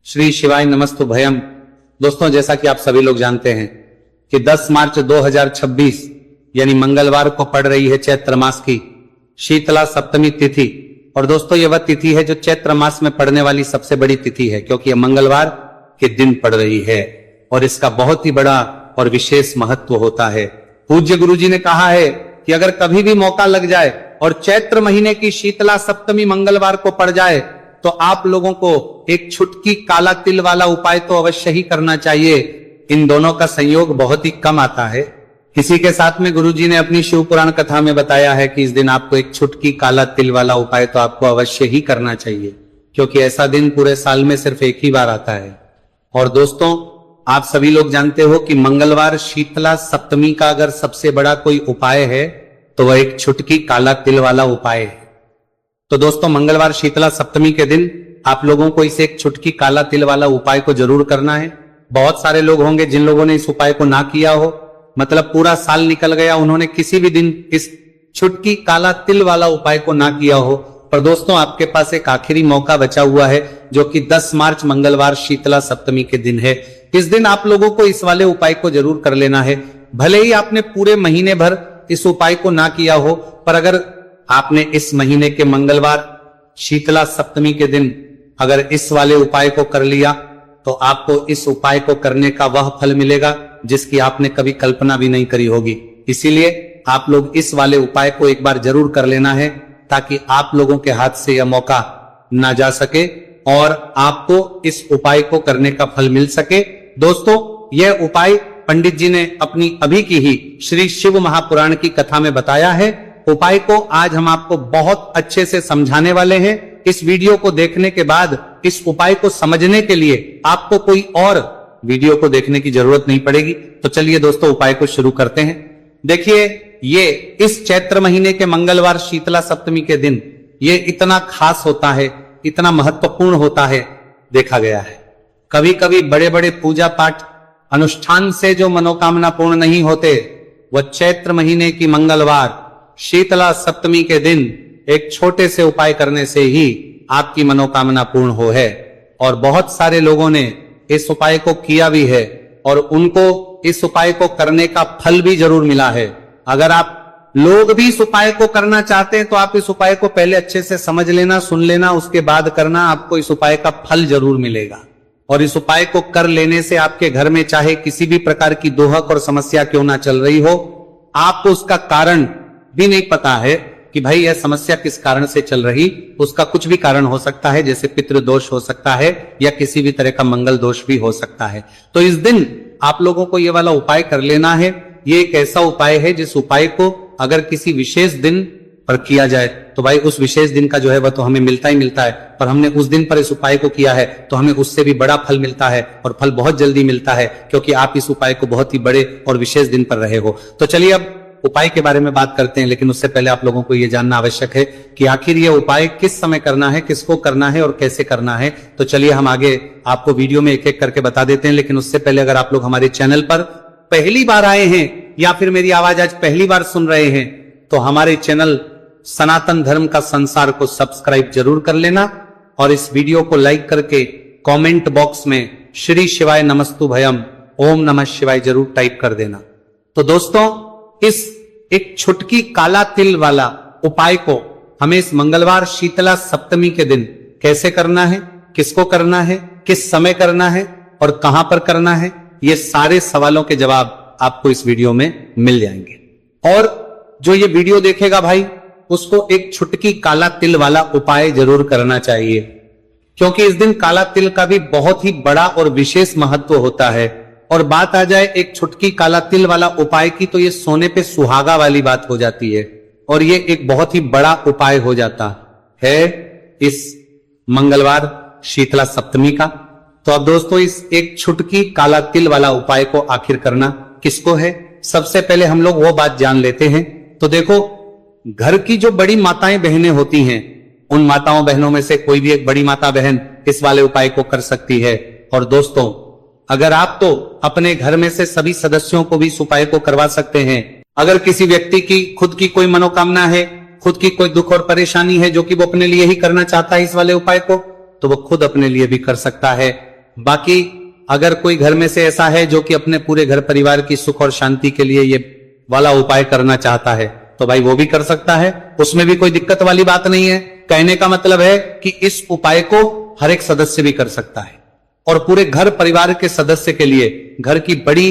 श्री शिवाय नमस्तु भयम। दोस्तों, जैसा कि आप सभी लोग जानते हैं कि 10 मार्च 2026 यानी मंगलवार को पड़ रही है चैत्र मास की शीतला सप्तमी तिथि। और दोस्तों, यह वह तिथि है जो चैत्र मास में पड़ने वाली सबसे बड़ी तिथि है, क्योंकि यह मंगलवार के दिन पड़ रही है और इसका बहुत ही बड़ा और विशेष महत्व होता है। पूज्य गुरु जी ने कहा है कि अगर कभी भी मौका लग जाए और चैत्र महीने की शीतला सप्तमी मंगलवार को पड़ जाए तो आप लोगों को एक छुटकी काला तिल वाला उपाय तो अवश्य ही करना चाहिए। इन दोनों का संयोग बहुत ही कम आता है। इसी के साथ में गुरुजी ने अपनी शिव पुराण कथा में बताया है कि इस दिन आपको एक छुटकी काला तिल वाला उपाय तो आपको अवश्य ही करना चाहिए, क्योंकि ऐसा दिन पूरे साल में सिर्फ एक ही बार आता है। और दोस्तों, आप सभी लोग जानते हो कि मंगलवार शीतला सप्तमी का अगर सबसे बड़ा कोई उपाय है तो वह एक छुटकी काला तिल वाला उपाय है। तो दोस्तों, मंगलवार शीतला सप्तमी के दिन आप लोगों को इसे एक छुटकी काला तिल वाला उपाय को जरूर करना है। बहुत सारे लोग होंगे जिन लोगों ने इस उपाय को ना किया हो, मतलब पूरा साल निकल गया, उन्होंने किसी भी दिन इस छुटकी काला तिल वाला उपाय को ना किया हो। पर दोस्तों, आपके पास एक आखिरी मौका बचा हुआ है, जो कि 10 मार्च मंगलवार शीतला सप्तमी के दिन है। इस दिन आप लोगों को इस वाले उपाय को जरूर कर लेना है। भले ही आपने पूरे महीने भर इस उपाय को ना किया हो, पर अगर आपने इस महीने के मंगलवार शीतला सप्तमी के दिन अगर इस वाले उपाय को कर लिया तो आपको इस उपाय को करने का वह फल मिलेगा जिसकी आपने कभी कल्पना भी नहीं करी होगी। इसीलिए आप लोग इस वाले उपाय को एक बार जरूर कर लेना है, ताकि आप लोगों के हाथ से यह मौका ना जा सके और आपको इस उपाय को करने का फल मिल सके। दोस्तों, यह उपाय पंडित जी ने अपनी अभी की ही श्री शिव महापुराण की कथा में बताया है। उपाय को आज हम आपको बहुत अच्छे से समझाने वाले हैं। इस वीडियो को देखने के बाद इस उपाय को समझने के लिए आपको कोई और वीडियो को देखने की जरूरत नहीं पड़ेगी। तो चलिए दोस्तों, उपाय को शुरू करते हैं। देखिए, ये इस चैत्र महीने के मंगलवार शीतला सप्तमी के दिन ये इतना खास होता है, इतना महत्वपूर्ण होता है, देखा गया है। कभी कभी बड़े बड़े पूजा पाठ अनुष्ठान से जो मनोकामना पूर्ण नहीं होते, वह चैत्र महीने की मंगलवार शीतला सप्तमी के दिन एक छोटे से उपाय करने से ही आपकी मनोकामना पूर्ण हो है। और बहुत सारे लोगों ने इस उपाय को किया भी है और उनको इस उपाय को करने का फल भी जरूर मिला है। अगर आप लोग भी इस उपाय को करना चाहते हैं तो आप इस उपाय को पहले अच्छे से समझ लेना, सुन लेना, उसके बाद करना। आपको इस उपाय का फल जरूर मिलेगा। और इस उपाय को कर लेने से आपके घर में चाहे किसी भी प्रकार की दोहक और समस्या क्यों ना चल रही हो, आपको उसका कारण भी नहीं पता है कि भाई यह समस्या किस कारण से चल रही, उसका कुछ भी कारण हो सकता है, जैसे पितृदोष हो सकता है या किसी भी तरह का मंगल दोष भी हो सकता है। तो इस दिन आप लोगों को यह वाला उपाय कर लेना है। ये एक ऐसा उपाय है जिस उपाय को अगर किसी विशेष दिन पर किया जाए तो भाई उस विशेष दिन का जो है वह तो हमें मिलता ही मिलता है, पर हमने उस दिन पर इस उपाय को किया है तो हमें उससे भी बड़ा फल मिलता है और फल बहुत जल्दी मिलता है, क्योंकि आप इस उपाय को बहुत ही बड़े और विशेष दिन पर रहे हो। तो चलिए अब उपाय के बारे में बात करते हैं, लेकिन उससे पहले आप लोगों को यह जानना आवश्यक है कि आखिर यह उपाय किस समय करना है, किसको करना है और कैसे करना है। तो चलिए हम आगे आपको वीडियो में एक एक करके बता देते हैं। लेकिन उससे पहले अगर आप लोग हमारे चैनल पर पहली बार आए हैं या फिर मेरी आवाज आज पहली बार सुन रहे हैं तो हमारे चैनल सनातन धर्म का संसार को सब्सक्राइब जरूर कर लेना और इस वीडियो को लाइक करके कमेंट बॉक्स में श्री शिवाय नमस्तु भयम ओम नमः शिवाय जरूर टाइप कर देना। तो दोस्तों, इस एक छुटकी काला तिल वाला उपाय को हमें इस मंगलवार शीतला सप्तमी के दिन कैसे करना है, किसको करना है, किस समय करना है और कहां पर करना है, ये सारे सवालों के जवाब आपको इस वीडियो में मिल जाएंगे। और जो ये वीडियो देखेगा भाई, उसको एक छुटकी काला तिल वाला उपाय जरूर करना चाहिए, क्योंकि इस दिन काला तिल का भी बहुत ही बड़ा और विशेष महत्व होता है। और बात आ जाए एक छुटकी काला तिल वाला उपाय की, तो ये सोने पे सुहागा वाली बात हो जाती है और ये एक बहुत ही बड़ा उपाय हो जाता है इस मंगलवार शीतला सप्तमी का। तो अब दोस्तों, इस एक छुटकी काला तिल वाला उपाय को आखिर करना किसको है, सबसे पहले हम लोग वो बात जान लेते हैं। तो देखो, घर की जो बड़ी माताएं बहनें होती हैं, उन माताओं बहनों में से कोई भी एक बड़ी माता बहन इस वाले उपाय को कर सकती है। और दोस्तों, अगर आप तो अपने घर में से सभी सदस्यों को भी इस उपाय को करवा सकते हैं। अगर किसी व्यक्ति की खुद की कोई मनोकामना है, खुद की कोई दुख और परेशानी है जो कि वो अपने लिए ही करना चाहता है इस वाले उपाय को, तो वो खुद अपने लिए भी कर सकता है। बाकी अगर कोई घर में से ऐसा है जो कि अपने पूरे घर परिवार की सुख और शांति के लिए ये वाला उपाय करना चाहता है तो भाई वो भी कर सकता है, उसमें भी कोई दिक्कत वाली बात नहीं है। कहने का मतलब है कि इस उपाय को हर एक सदस्य भी कर सकता है और पूरे घर परिवार के सदस्य के लिए घर की बड़ी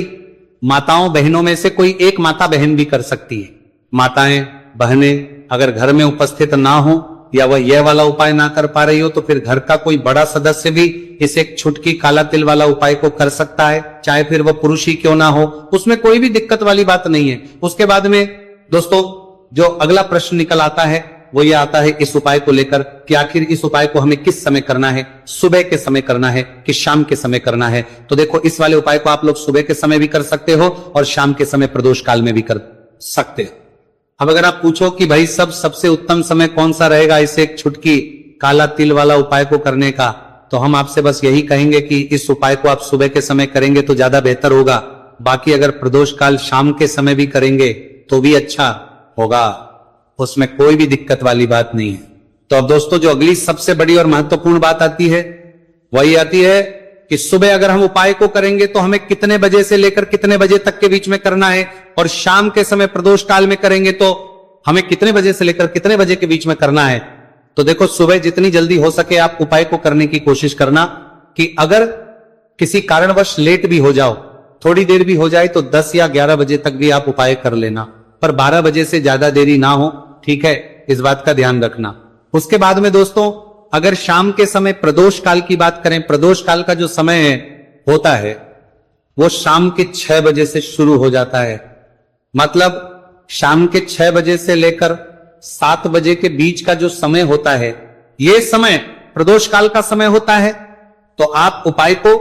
माताओं बहनों में से कोई एक माता बहन भी कर सकती है। माताएं बहनें अगर घर में उपस्थित ना हो या वह यह वाला उपाय ना कर पा रही हो तो फिर घर का कोई बड़ा सदस्य भी इस एक छुटकी काला तिल वाला उपाय को कर सकता है, चाहे फिर वह पुरुष ही क्यों ना हो, उसमें कोई भी दिक्कत वाली बात नहीं है। उसके बाद में दोस्तों जो अगला प्रश्न निकल आता है वो ये आता है इस उपाय को लेकर कि आखिर इस उपाय को हमें किस समय करना है, सुबह के समय करना है कि शाम के समय करना है। तो देखो इस वाले उपाय को आप लोग सुबह के समय भी कर सकते हो और शाम के समय प्रदोष काल में भी कर सकते हो। अब अगर आप पूछो कि भाई सबसे उत्तम समय कौन सा रहेगा इसे एक छुटकी काला तिल वाला उपाय को करने का, तो हम आपसे बस यही कहेंगे कि इस उपाय को आप सुबह के समय करेंगे तो ज्यादा बेहतर होगा। बाकी अगर प्रदोष काल शाम के समय भी करेंगे तो भी अच्छा होगा, उसमें कोई भी दिक्कत वाली बात नहीं है। तो अब दोस्तों जो अगली सबसे बड़ी और महत्वपूर्ण बात आती है वही आती है कि सुबह अगर हम उपाय को करेंगे तो हमें कितने बजे से लेकर कितने बजे तक के बीच में करना है, और शाम के समय प्रदोष काल में करेंगे तो हमें कितने बजे से लेकर कितने बजे के बीच में करना है। तो देखो सुबह जितनी जल्दी हो सके आप उपाय को करने की कोशिश करना कि अगर किसी कारणवश लेट भी हो जाओ, थोड़ी देर भी हो जाए तो 10 या 11 बजे तक भी आप उपाय कर लेना, पर 12 बजे से ज्यादा देरी ना हो, ठीक है, इस बात का ध्यान रखना। उसके बाद में दोस्तों अगर शाम के समय प्रदोष काल की बात करें, प्रदोष काल का जो समय होता है वो शाम के 6 बजे से शुरू हो जाता है। मतलब शाम के 6 बजे से लेकर 7 बजे के बीच का जो समय होता है ये समय प्रदोष काल का समय होता है। तो आप उपाय को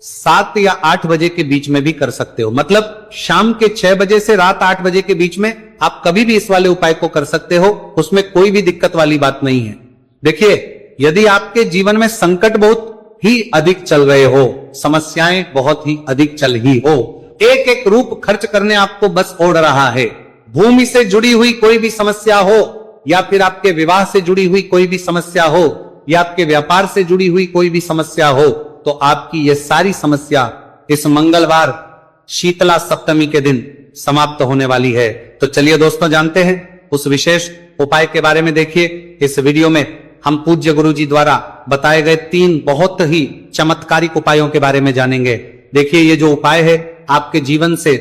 7 या 8 बजे के बीच में भी कर सकते हो। मतलब शाम के 6 बजे से रात 8 बजे के बीच में आप कभी भी इस वाले उपाय को कर सकते हो, उसमें कोई भी दिक्कत वाली बात नहीं है। देखिए यदि आपके जीवन में संकट बहुत ही अधिक चल रहे हो, समस्याएं बहुत ही अधिक चल ही हो, एक एक रूप खर्च करने आपको बस ओढ़ रहा है, भूमि से जुड़ी हुई कोई भी समस्या हो या फिर आपके विवाह से जुड़ी हुई कोई भी समस्या हो या आपके व्यापार से जुड़ी हुई कोई भी समस्या हो, तो आपकी यह सारी समस्या इस मंगलवार शीतला सप्तमी के दिन समाप्त होने वाली है। तो चलिए दोस्तों जानते हैं उस विशेष उपाय के बारे में। देखिए इस वीडियो में हम पूज्य गुरुजी द्वारा बताए गए 3 बहुत ही चमत्कारिक उपायों के बारे में जानेंगे। देखिए ये जो उपाय है आपके जीवन से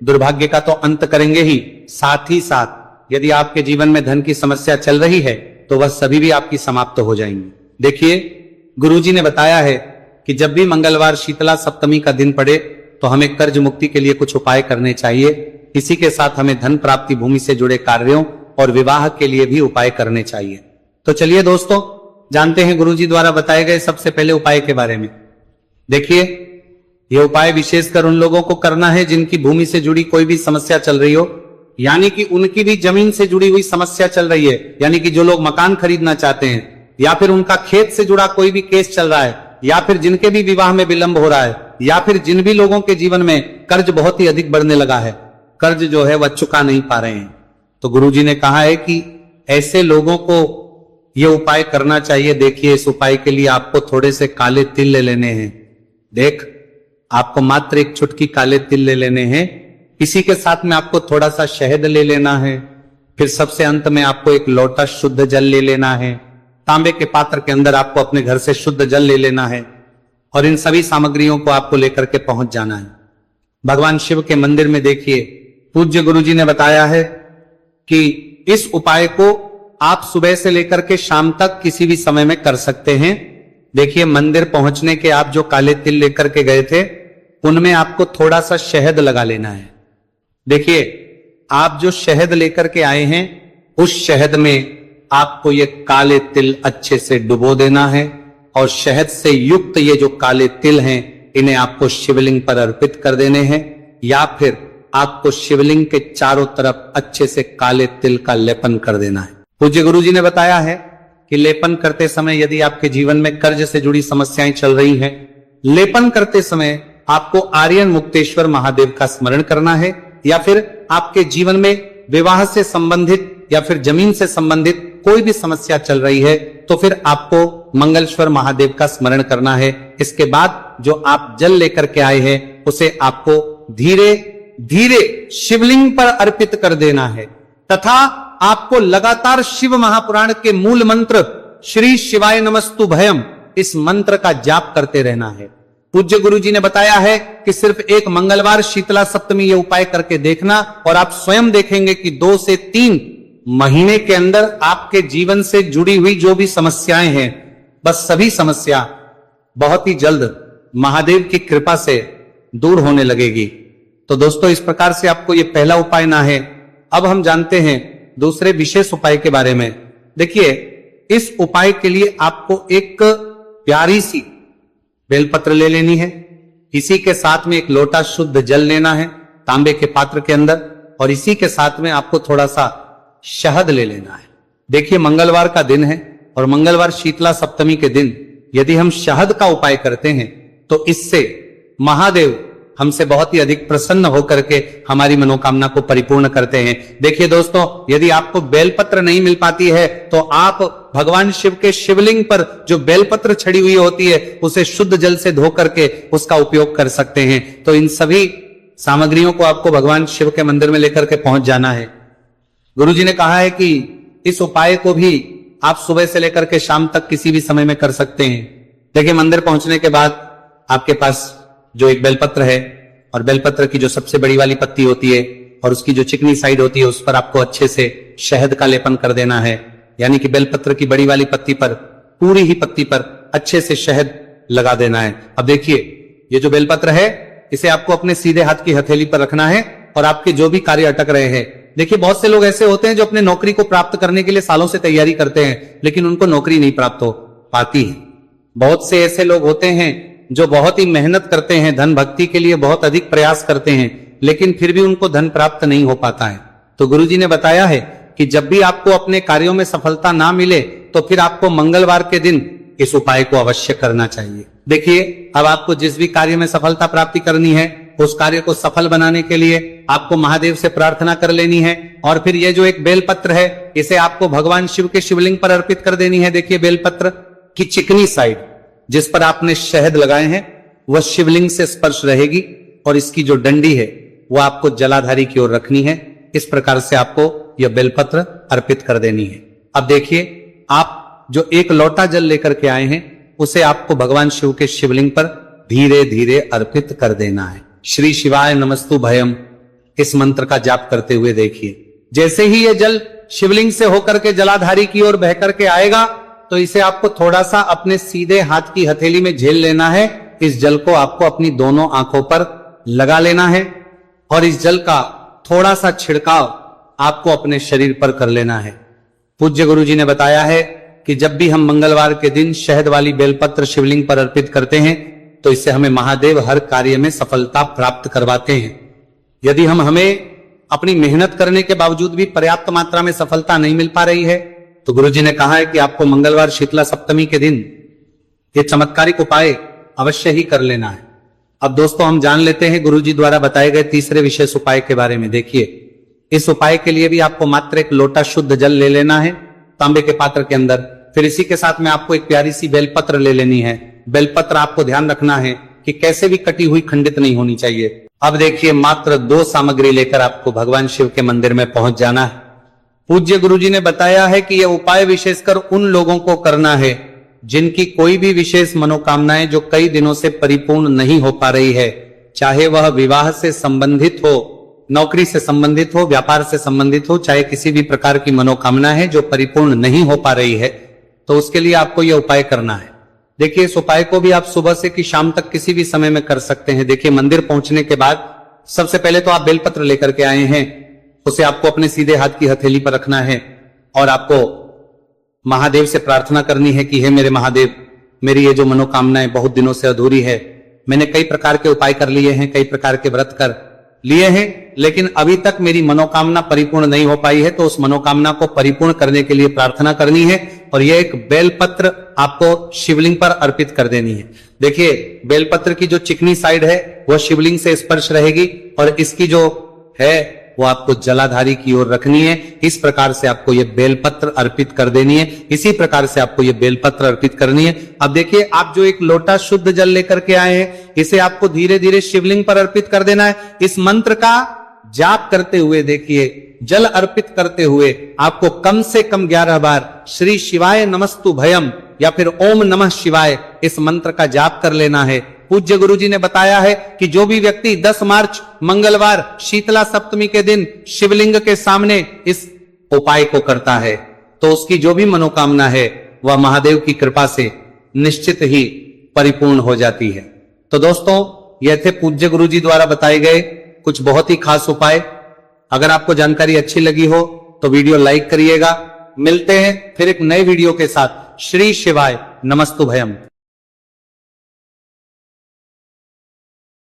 दुर्भाग्य का तो अंत करेंगे ही, साथ ही साथ यदि आपके जीवन में धन की समस्या चल रही है तो वह सभी भी आपकी समाप्त हो जाएंगी। देखिए गुरुजी ने बताया है कि जब भी मंगलवार शीतला सप्तमी का दिन पड़े तो हमें कर्ज मुक्ति के लिए कुछ उपाय करने चाहिए। इसी के साथ हमें धन प्राप्ति, भूमि से जुड़े कार्यों और विवाह के लिए भी उपाय करने चाहिए। तो चलिए दोस्तों जानते हैं गुरुजी द्वारा बताए गए सबसे पहले उपाय के बारे में। देखिए यह उपाय विशेषकर उन लोगों को करना है जिनकी भूमि से जुड़ी कोई भी समस्या चल रही हो, यानी कि उनकी भी जमीन से जुड़ी हुई समस्या चल रही है, यानी कि जो लोग मकान खरीदना चाहते हैं या फिर उनका खेत से जुड़ा कोई भी केस चल रहा है या फिर जिनके भी विवाह में विलंब हो रहा है या फिर जिन भी लोगों के जीवन में कर्ज बहुत ही अधिक बढ़ने लगा है, कर्ज जो है वह चुका नहीं पा रहे हैं। तो गुरुजी ने कहा है कि ऐसे लोगों को यह उपाय करना चाहिए। देखिए इस उपाय के लिए आपको थोड़े से काले तिल ले लेने हैं। देख आपको मात्र एक चुटकी काले तिल ले लेने हैं। इसी के साथ में आपको थोड़ा सा शहद ले लेना है। फिर सबसे अंत में आपको एक लोटा शुद्ध जल ले लेना है। तांबे के पात्र के अंदर आपको अपने घर से शुद्ध जल ले लेना है और इन सभी सामग्रियों को आपको लेकर के पहुंच जाना है भगवान शिव के मंदिर में। देखिए पूज्य गुरुजी ने बताया है कि इस उपाय को आप सुबह से लेकर के शाम तक किसी भी समय में कर सकते हैं। देखिए मंदिर पहुंचने के आप जो काले तिल लेकर के गए थे उनमें आपको थोड़ा सा शहद लगा लेना है। देखिए आप जो शहद लेकर के आए हैं उस शहद में आपको ये काले तिल अच्छे से डुबो देना है और शहद से युक्त ये जो काले तिल हैं इन्हें आपको शिवलिंग पर अर्पित कर देने हैं या फिर आपको शिवलिंग के चारों तरफ अच्छे से काले तिल का लेपन कर देना है। पूज्य गुरुजी ने बताया है कि लेपन करते समय यदि आपके जीवन में कर्ज से जुड़ी समस्याएं चल रही हैं, लेपन करते समय आपको आर्यन मुक्तेश्वर महादेव का स्मरण करना है या फिर आपके जीवन में विवाह से संबंधित या फिर जमीन से संबंधित कोई भी समस्या चल रही है तो फिर आपको मंगलेश्वर महादेव का स्मरण करना है। इसके बाद जो आप जल लेकर के आए हैं उसे आपको धीरे धीरे शिवलिंग पर अर्पित कर देना है तथा आपको लगातार शिव महापुराण के मूल मंत्र श्री शिवाय नमस्तु भयम इस मंत्र का जाप करते रहना है। पूज्य गुरु जी ने बताया है कि सिर्फ एक मंगलवार शीतला सप्तमी ये उपाय करके देखना और आप स्वयं देखेंगे कि 2 से 3 महीने के अंदर आपके जीवन से जुड़ी हुई जो भी समस्याएं हैं बस सभी समस्या बहुत ही जल्द महादेव की कृपा से दूर होने लगेगी। तो दोस्तों इस प्रकार से आपको ये पहला उपाय ना है। अब हम जानते हैं दूसरे विशेष उपाय के बारे में। देखिए इस उपाय के लिए आपको एक प्यारी सी बेलपत्र ले लेनी है, इसी के साथ में एक लोटा शुद्ध जल लेना है तांबे के पात्र के अंदर और इसी के साथ में आपको थोड़ा सा शहद ले लेना है। देखिए मंगलवार का दिन है और मंगलवार शीतला सप्तमी के दिन यदि हम शहद का उपाय करते हैं तो इससे महादेव हमसे बहुत ही अधिक प्रसन्न होकर के हमारी मनोकामना को परिपूर्ण करते हैं। देखिए दोस्तों यदि आपको बेलपत्र नहीं मिल पाती है तो आप भगवान शिव के शिवलिंग पर जो बेलपत्र छड़ी हुई होती है उसे शुद्ध जल से धो करके उसका उपयोग कर सकते हैं। तो इन सभी सामग्रियों को आपको भगवान शिव के मंदिर में लेकर के पहुंच जाना है। गुरु जी ने कहा है कि इस उपाय को भी आप सुबह से लेकर के शाम तक किसी भी समय में कर सकते हैं। देखिए मंदिर पहुंचने के बाद आपके पास जो एक बेलपत्र है और बेलपत्र की जो सबसे बड़ी वाली पत्ती होती है और उसकी जो चिकनी साइड होती है उस पर आपको अच्छे से शहद का लेपन कर देना है। यानी कि बेलपत्र की बड़ी वाली पत्ती पर पूरी ही पत्ती पर अच्छे से शहद लगा देना है। अब देखिए ये जो बेलपत्र है इसे आपको अपने सीधे हाथ की हथेली पर रखना है और आपके जो भी कार्य अटक रहे हैं। देखिए बहुत से लोग ऐसे होते हैं जो अपने नौकरी को प्राप्त करने के लिए सालों से तैयारी करते हैं लेकिन उनको नौकरी नहीं प्राप्त हो पाती है। बहुत से ऐसे लोग होते हैं जो बहुत ही मेहनत करते हैं, धन भक्ति के लिए बहुत अधिक प्रयास करते हैं लेकिन फिर भी उनको धन प्राप्त नहीं हो पाता है। तो गुरुजी ने बताया है कि जब भी आपको अपने कार्यों में सफलता ना मिले तो फिर आपको मंगलवार के दिन इस उपाय को अवश्य करना चाहिए। देखिए अब आपको जिस भी कार्य में सफलता प्राप्ति करनी है उस कार्य को सफल बनाने के लिए आपको महादेव से प्रार्थना कर लेनी है और फिर ये जो एक बेलपत्र है इसे आपको भगवान शिव के शिवलिंग पर अर्पित कर देनी है। देखिए बेलपत्र की चिकनी साइड जिस पर आपने शहद लगाए हैं वह शिवलिंग से स्पर्श रहेगी और इसकी जो डंडी है वह आपको जलाधारी की ओर रखनी है। इस प्रकार से आपको यह बेलपत्र अर्पित कर देनी है। अब देखिए आप जो एक लोटा जल लेकर के आए हैं उसे आपको भगवान शिव के शिवलिंग पर धीरे धीरे अर्पित कर देना है। श्री शिवाय नमस्तु भयम इस मंत्र का जाप करते हुए देखिए जैसे ही यह जल शिवलिंग से होकर के जलाधारी की ओर बह करके आएगा तो इसे आपको थोड़ा सा अपने सीधे हाथ की हथेली में झेल लेना है। इस जल को आपको अपनी दोनों आंखों पर लगा लेना है और इस जल का थोड़ा सा छिड़काव आपको अपने शरीर पर कर लेना है। पूज्य गुरु जी ने बताया है कि जब भी हम मंगलवार के दिन शहद वाली बेलपत्र शिवलिंग पर अर्पित करते हैं तो इससे हमें महादेव हर कार्य में सफलता प्राप्त करवाते हैं। यदि हमें अपनी मेहनत करने के बावजूद भी पर्याप्त मात्रा में सफलता नहीं मिल पा रही है तो गुरुजी ने कहा है कि आपको मंगलवार शीतला सप्तमी के दिन ये चमत्कारिक उपाय अवश्य ही कर लेना है। अब दोस्तों हम जान लेते हैं गुरुजी द्वारा बताए गए तीसरे विशेष उपाय के बारे में। देखिए इस उपाय के लिए भी आपको मात्र एक लोटा शुद्ध जल ले लेना है तांबे के पात्र के अंदर। फिर इसी के साथ में आपको एक प्यारी सी बेलपत्र ले लेनी है। बेलपत्र आपको ध्यान रखना है कि कैसे भी कटी हुई खंडित नहीं होनी चाहिए। अब देखिए मात्र 2 सामग्री लेकर आपको भगवान शिव के मंदिर में पहुंच जाना है। पूज्य गुरुजी ने बताया है कि यह उपाय विशेषकर उन लोगों को करना है जिनकी कोई भी विशेष मनोकामनाएं जो कई दिनों से परिपूर्ण नहीं हो पा रही है, चाहे वह विवाह से संबंधित हो, नौकरी से संबंधित हो, व्यापार से संबंधित हो, चाहे किसी भी प्रकार की मनोकामना है जो परिपूर्ण नहीं हो पा रही है तो उसके लिए आपको यह उपाय करना है। देखिए इस उपाय को भी आप सुबह से कि शाम तक किसी भी समय में कर सकते हैं। देखिए मंदिर पहुंचने के बाद सबसे पहले तो आप बेलपत्र लेकर के आए हैं, उसे आपको अपने सीधे हाथ की हथेली पर रखना है और आपको महादेव से प्रार्थना करनी है कि हे मेरे महादेव, मेरी ये जो मनोकामनाएं बहुत दिनों से अधूरी है, मैंने कई प्रकार के उपाय कर लिए हैं, कई प्रकार के व्रत कर लिए हैं, लेकिन अभी तक मेरी मनोकामना परिपूर्ण नहीं हो पाई है, तो उस मनोकामना को परिपूर्ण करने के लिए प्रार्थना करनी है और यह एक बेलपत्र आपको शिवलिंग पर अर्पित कर देनी है। देखिए बेलपत्र की जो चिकनी साइड है वह शिवलिंग से स्पर्श रहेगी और इसकी जो है वो आपको जलाधारी की ओर रखनी है। इस प्रकार से आपको ये बेलपत्र अर्पित कर देनी है, इसी प्रकार से आपको ये बेलपत्र अर्पित करनी है। अब देखिए, आप जो एक लोटा शुद्ध जल लेकर के आए हैं, इसे आपको धीरे धीरे शिवलिंग पर अर्पित कर देना है। इस मंत्र का जाप करते हुए देखिए, जल अर्पित करते हुए आपको कम से कम 11 बार श्री शिवाय नमस्तु भयम या फिर ओम नमः शिवाय इस मंत्र का जाप कर लेना है। पूज्य गुरुजी ने बताया है कि जो भी व्यक्ति 10 मार्च मंगलवार शीतला सप्तमी के दिन शिवलिंग के सामने इस उपाय को करता है तो उसकी जो भी मनोकामना है वह महादेव की कृपा से निश्चित ही परिपूर्ण हो जाती है। तो दोस्तों, यह थे पूज्य गुरुजी द्वारा बताए गए कुछ बहुत ही खास उपाय। अगर आपको जानकारी अच्छी लगी हो तो वीडियो लाइक करिएगा। मिलते हैं फिर एक नए वीडियो के साथ। श्री शिवाय नमस्तु भयम।